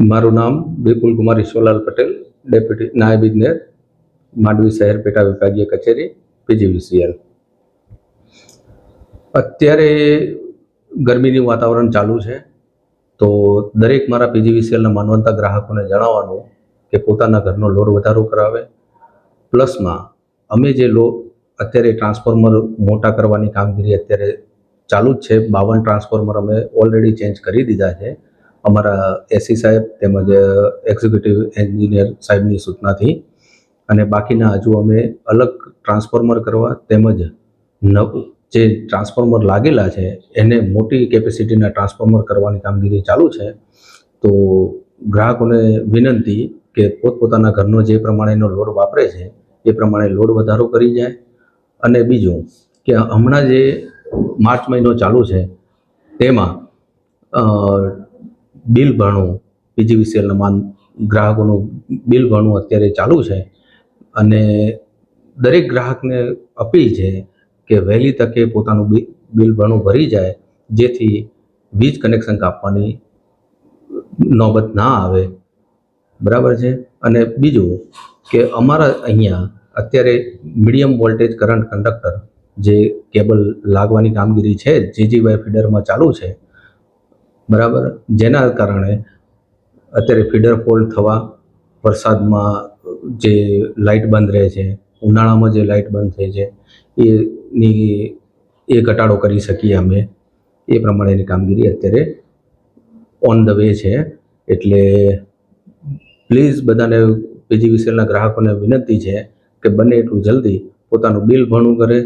મારું નામ વિપુલ કુમાર ઈશ્વરલાલ પટેલ, ડેપ્યુટી નાયબ ઇજનેર, માંડવી શહેર પેટા વિભાગીય કચેરી, PGVCL. અત્યારે ગરમીનું વાતાવરણ ચાલુ છે, તો દરેક મારા PGVCLના માનવંતા ગ્રાહકોને જણાવવાનું કે પોતાના ઘરનો લોડ વધારો કરાવે. પ્લસમાં અમે જે અત્યારે ટ્રાન્સફોર્મર મોટા કરવાની કામગીરી અત્યારે ચાલુ જ છે. 52 ટ્રાન્સફોર્મર અમે ઓલરેડી ચેન્જ કરી દીધા છે અમારા એસી સાહેબ તેમજ એક્ઝિક્યુટિવ એન્જિનિયર સાહેબની સૂચનાથી, અને બાકીના હજુ અમે અલગ ટ્રાન્સફોર્મર કરવા તેમજ જે ટ્રાન્સફોર્મર લાગેલા છે એને મોટી કેપેસિટીના ટ્રાન્સફોર્મર કરવાની કામગીરી ચાલુ છે. તો ગ્રાહકોને વિનંતી કે પોતપોતાના ઘરનો જે પ્રમાણેનો લોડ વાપરે છે એ પ્રમાણે લોડ વધારો કરી જાય. અને બીજું કે હમણાં જે માર્ચ મહિનો ચાલુ છે તેમાં બિલ ભરણું, PGVCLના ગ્રાહકોનું બિલ ભરણું અત્યારે ચાલુ છે, અને દરેક ગ્રાહકને અપીલ છે કે વહેલી તકે પોતાનું બિલ ભરણું ભરી જાય, જેથી વીજ કનેક્શન કાપવાની નોબત ના આવે. બરાબર છે. અને બીજું કે અમારા અહીંયા અત્યારે મીડિયમ વોલ્ટેજ કરંટ કંડક્ટર જે કેબલ લાગવાની કામગીરી છે GGY ફીડરમાં ચાલુ છે. બરાબર. જેના કારણે અત્યારે ફીડર ફોલ્ટ થવા, વરસાદમાં જે લાઇટ બંધ રહે છે, ઉનાળામાં જે લાઇટ બંધ થઈ છે એ ઘટાડો કરી શકીએ અમે. એ પ્રમાણેની કામગીરી અત્યારે ઓન ધ વે છે. એટલે પ્લીઝ બધાને, PGVCLના ગ્રાહકોને વિનંતી છે કે બને એટલું જલ્દી પોતાનું બિલ ભરણું કરે